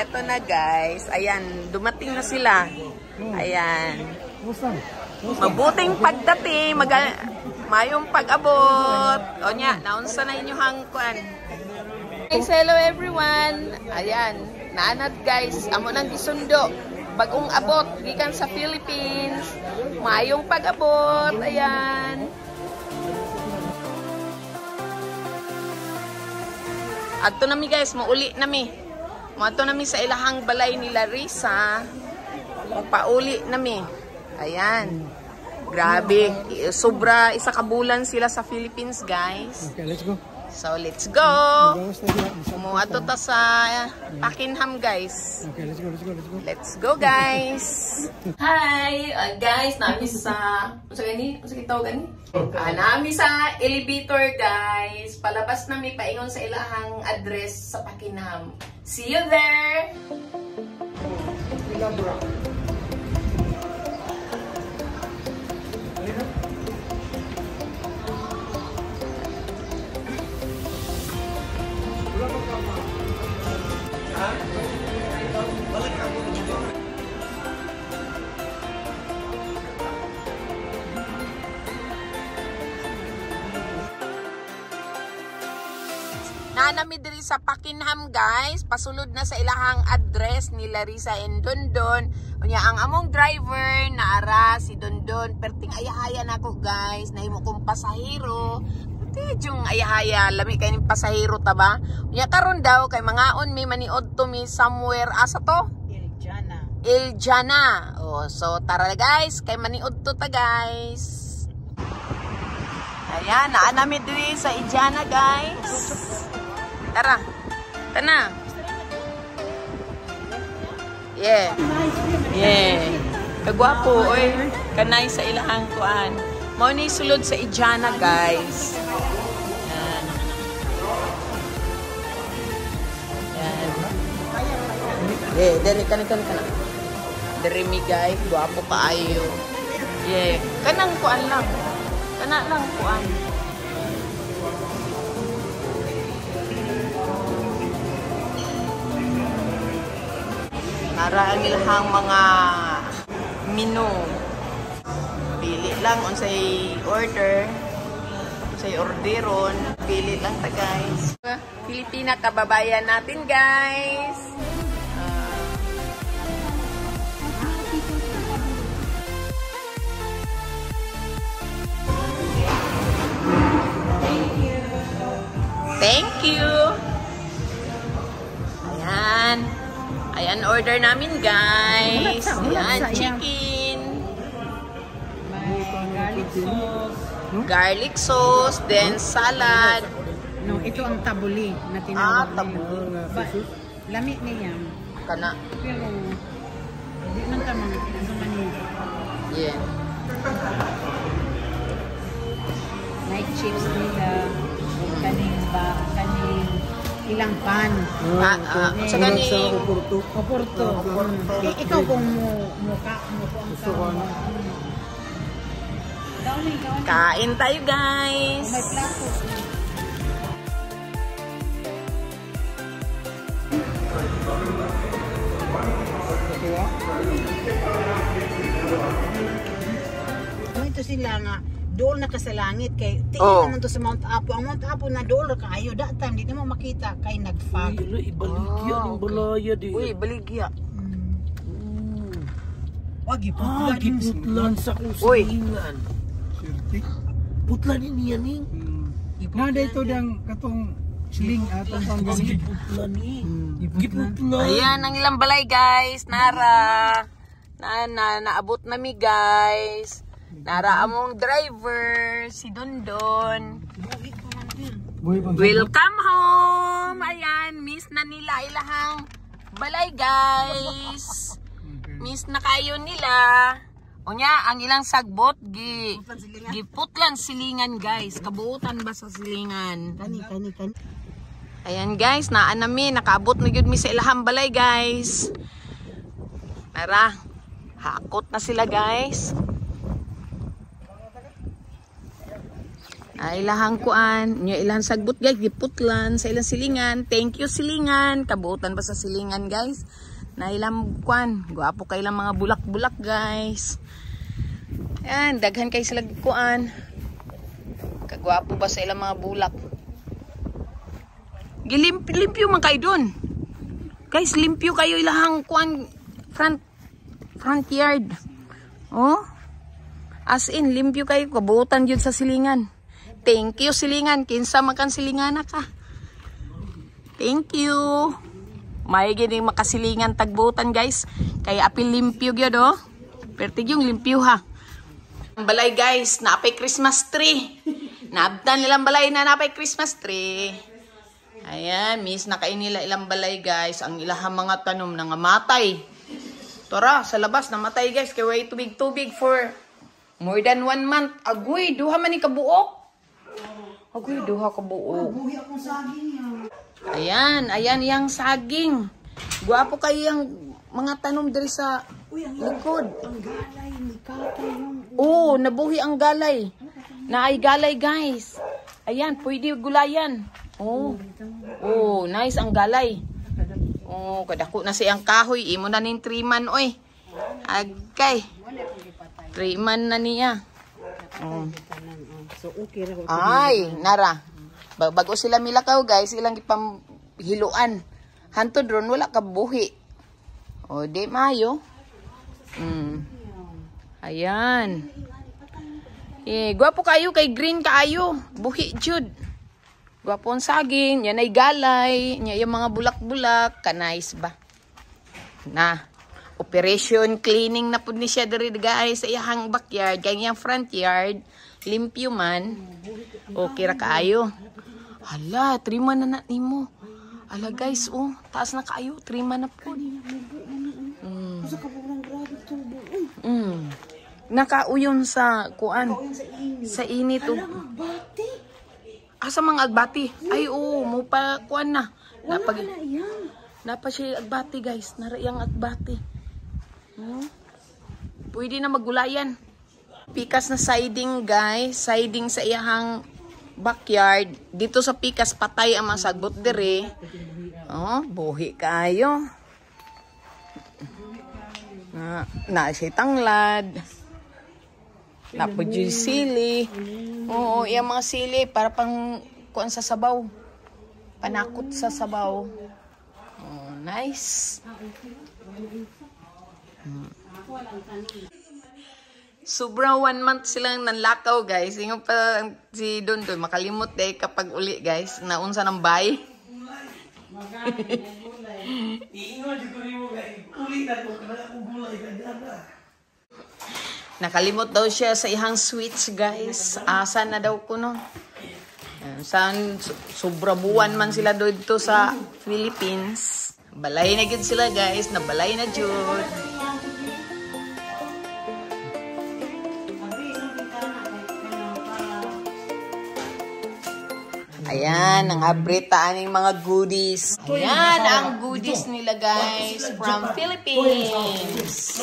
eto na guys. Ayan, dumating na sila. Ayan. Mabuting pagdating, mayong pag-abot. O nya, naunsa na inyong kuan. Guys, hello everyone. Ayan, naanad guys. Amo nang gisundo. Bagong abot, gikan sa Philippines. Mayong pag-abot. Ayan. Adto nami guys, mauli nami. Moadto nami sa ilahang balay ni Larissa. Pauli nami. Ayan. Grabe. Sobra isa ka bulan sila sa Philippines, guys. Okay, let's go. So, let's go. Moadto ta sa Pakenham, guys. Okay, let's go. Let's go, guys. Hi, guys. Nami sa nami sa elevator, guys. Palabas nami paingon sa ilahang address sa Pakenham. See you there. Naanami diri sa Pakenham, guys. Pasulod na sa ilahang address ni Larissa and Dondon. Unya ang among driver naara si Dondon. Perting ayahaya nako, guys. Nahimo kong pasahero. Yung ayahaya, lami kay ning pasahero ta ba? Unya karon daw kay mangaon mi maniod to mi somewhere asa to? Iljana. Oh, so tara guys, kay maniod to ta, guys. Ayan, naanami diri sa Iljana, guys. Tara. Tana. Yeah. Kagwapo, oy. Kanay sa ilahang kuan. Mao ni sulod sa Iljana, guys. Yan. Yan. Yeah, dere kana. Dere mi, guys, gwapo kaayo. Yeah. Kanang kuan lang. Kana lang kuan. Nara ang ilahang mga menu. Pili lang unsay order. Unsay orderon. Pili lang ta, guys. Pilipina kababayan natin, guys. Thank you. Ayan. Ayan, order namin, guys. Ayan, chicken. Garlic sauce, then salad. No, ito ang tabuli na tinawag. Tabuli. Lami niya. Kana. Pero, hindi man tamang niya. Yeah. Night chips nila. Kaning ilang pan. Sa ganing Oporto. Ikaw kung mukha mo po ang sama. Kain tayo, guys. May plato. Ito sila nga dool na ka sa langit kay tingin naman to sa Mount Apo. Ang Mount Apo na dool ra kaayo that time di mo makita kay nagfog. Ibaligya ning balaya di. Uy, baligya. Wagi po. Giputlan sa kusingan. Putlan niya ning. Na dito dang katong sling atong panggamit. Giputlan ni. Giputlan. Ayan ang ilang balay, guys. Nara. Naabot na mi, guys. Nara among driver, si Dondon. Welcome home! Ayan, miss na nila ilahang balay, guys. Miss na kayo nila. Unya, ang ilang sagbot, giputlan silingan, guys. Kabuutan ba sa silingan? Kani. Ayan, guys, naan nami. Nakaabot na yun mi sa ilahang balay, guys. Nara, hakot na sila, guys. Ilahang kuan, nya ilang sagbot guys, giputlan sa ilang silingan. Thank you silingan, kabuotan ba sa silingan guys? Na ilang kuan, guwapo kay ilang mga bulak-bulak guys. Yan, daghan kay sila kuan. Kagwapo ba sa ilang mga bulak? Limpyo man kayo dun. Guys, limpyo kayo ilahang kuan front yard. Oh. As in, limpyo kayo, kabuotan yun sa silingan. Thank you silingan, kinsa makan silingan ka. Thank you. May gining makasilingan tagbutan guys. Kaya apil limpyo gyud oh. Pertig yung limpyo ha. Ang balay guys, napay Christmas tree. Naabdan nilang balay na napay Christmas tree. Ayan, miss na kain nila ilang balay guys. Ang ilahang mga tanom na nga matay. Tara, sa labas namatay guys. Kaya way tubig for more than 1 month. Agoy, duha man ni kabuok. Agoy, duha kabuok. Buhi akong saging yan. Ayan yung saging. Guwapo kayo yung mga tanom diri sa likod. Ang galay, ni katay yung... Oo, nabuhi ang galay. Naay galay guys. Ayan, pwede gulayan. Oh, nice ang galay. Oh, kadako na siyang kahoy. Imo na ning 3 man oy. Agkay. 3 man na niya. Oh. So okay ra. Ay, nara. Bago sila milakaw guys, ilang ipamhiluan. Hantod ron wala ka buhi. O di mayo. Ayan. Gwapo kayo kay green kaayo. Buhi jud. Gwapo ang saging, yan ay galay, yan yung mga bulak-bulak, kanais ba? Na, operation cleaning na po ni siya diri guys sa iyang backyard, kaya yung front yard, limpyo man. Okay ra kaayo. Hala, 3 man na nimo. Ala guys, oh, taas na kaayo, 3 man na po. Nakauyon sa kuan. Sa init oh. Asa mga agbati? Ay oo, mo pa kuan na. Napa siya agbati guys, narayang agbati. Pwede na magulayan. Pikas na siding guys, siding sa iyang backyard. Dito sa pikas patay ang mga sagbot dire. Oh, buhi kayo. Na siya tanglad. Napod yung sili. Oo, yung mga sili para pang kuan sa sabaw. Panakot sa sabaw. Oh, nice. Sobrang 1 month silang nanlakaw guys. Yung pa si Don makalimot day kapag uli guys. Naunsa ng bay. Nakalimot daw siya sa ihang sweets guys. Asa na daw ko no. Saan sobra buwan man sila dito sa Philippines. Balay na gid sila guys. Nabalay na jud. Ayan, ang abritaan ng mga goodies. Ayan, ang goodies nila guys from Philippines.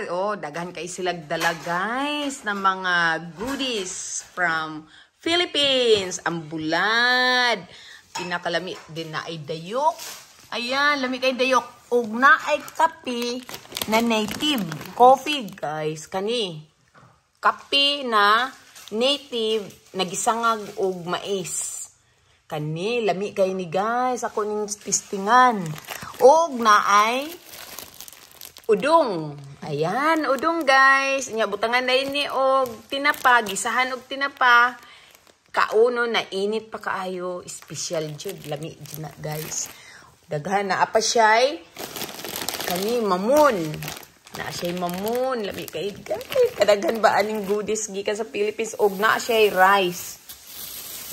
Oh, daghan kay sila dala guys ng mga goodies from Philippines. Ang bulad. Pinakalami din na ay dayok. Ayan, lami kay dayok. Ug na ay kape na native coffee guys. Kani. Kape na native nagisangag og mais. Kani lami kay ni guys ako ning testingan. Og naay udong. Ayan, udong guys. Nya butangan na ini og tinapa, gisahan og tinapa. Kauno na init pa kaayo, special jud lami jud na guys. Daghan na apa siyay kani mamun. Na siya'y mamun, lami kay kadaghan ba aning goodies gikan sa Philippines og na siya'y rice.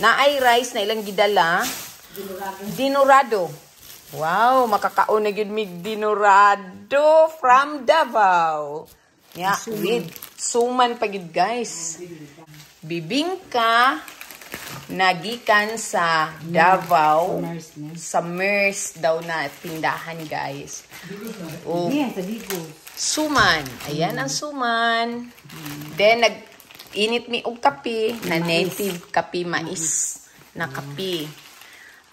Na ay rice na ilang gidala, dinurado. Wow, makakaon na gyud mig dinurado from Davao. Yeah, with suman pa gyud guys. Bibingka nagikan sa Davao sa MERS daw na tindahan guys. Oh. Suman. Ayan ang suman. Then, init mi og kape na native kape mais na kape.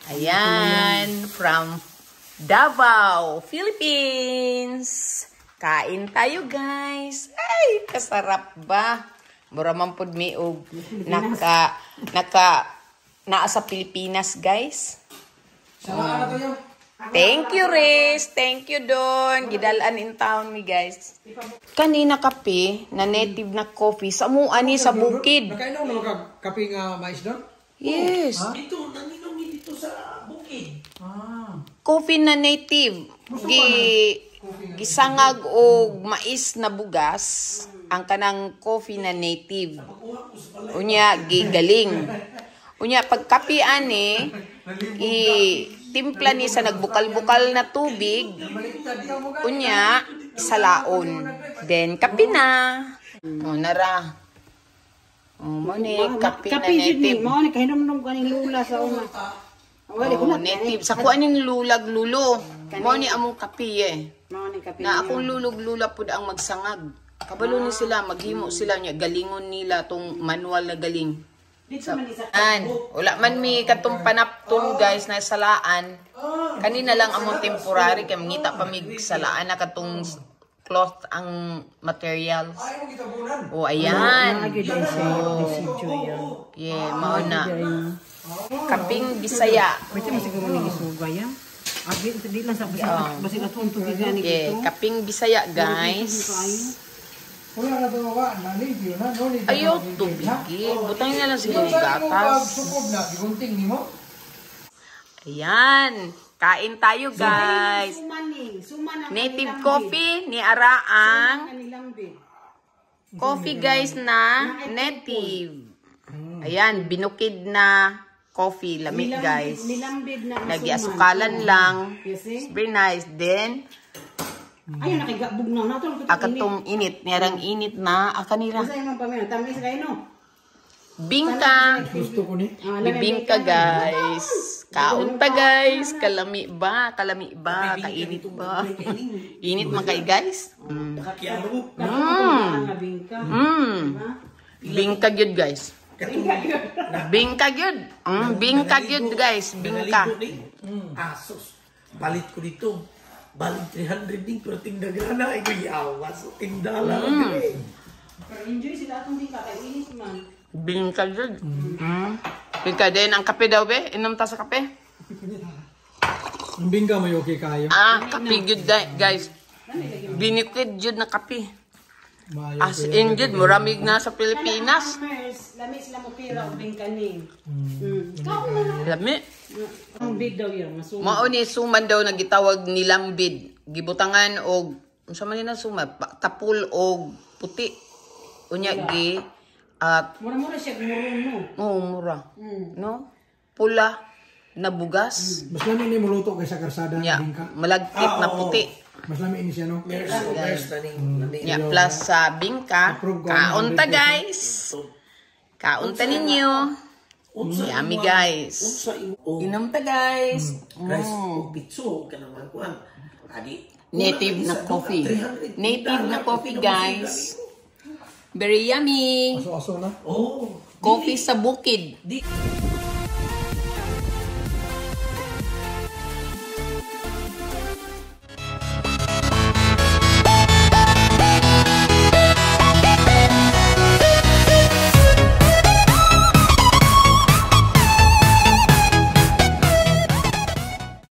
Ayan, from Davao, Philippines. Kain tayo, guys. Ay, kasarap ba? Mura man pud mi og naa sa Pilipinas, guys. Thank you, Riz. Thank you, Don. Gidalan in town mi, guys. Kanina kape na native na coffee sa muani sa bukid. Nakainom na ka kape nga mais doon? Yes. Dito, nanginom ni dito sa bukid. Coffee na native. Gisangag og mais na bugas ang kanang coffee na native. Unya gigaling. Unya pag kape ani timpla ni sa nagbukal-bukal na tubig. Unya sa laon. Then kape na. Nara. Mo ni kape na native. Mo ni kahinom-nom kaning lula sa una. Native. Sa kuan ning lulag lulo. Mo ni among kape eh. Mo ni kape. Na akong lulog-lula pud ang magsangag. Kabalo ni sila, maghimo sila niya. Galingon nila tong manual na galing. Wala man mi katong panapton guys na salaan. Kanina lang among temporary kay mangita pa mig salaan na katong cloth ang materials. Oh, ayan. Yeah, mao na. Kaping Bisaya. Pwede mo siguro ni isugay ya. Abi di lang sa basi atong tubig gani Yeah, kaping Bisaya guys. Wala na ito mawa, nalibyo na, no? Ayaw tubig. Butangin na lang siguro gatas. Sukob na, gigunting ni mo. Ayan. Kain tayo guys. Native coffee ni Araang. Coffee guys na native. Ayan, binukid na coffee. Lamig guys. Nag-iasukalan lang. Very nice. Then, ayun nakigabog na nato. akatong init. Niyarang init na. Akanira. Sa imong pamilya, tamis kayo no. Bingka. Gusto ko ni. Bibingka guys. Kaunta guys. Kalami ba? Kalami ba? Kainit ba? Init man kay guys. Bingka gyud guys. Bingka gyud. Bingka gyud guys. Bingka. Asos. Balit ko dito. Balit 300 din pero tingdagana ay ko yawas. Tingdala. Enjoy sila atong di ka kay init man. Bingka gyud. Bingka din ang kape daw be. Inom ta sa kape. Ang bingka mo yung okay kayo. Kape gyud guys. Binikid gyud na kape. Maayo As in gyud muramig na sa Pilipinas. Lami sila mo pira og bingkaning. Lami. Ang bid daw yan, masuma. Mao ni suman daw nagitawag nilang bid. Gibutangan og unsa man ni na suma tapul og puti. Unya gi at Mura-mura siya gumurong no. mura. No? Pula na bugas. Mas lami ni muluto kaysa karsada Nya ng bingka. malagkit na puti. Mas lami ini siya, no? Nya plus sa bingka. Kaunta guys. Kaunta ninyo. Yummy guys. Inom ta guys. Guys, bitso ka naman kuan. Adi. Native na coffee. Native na coffee guys. Very yummy. Aso-aso na. Oh. Coffee sa bukid. Di.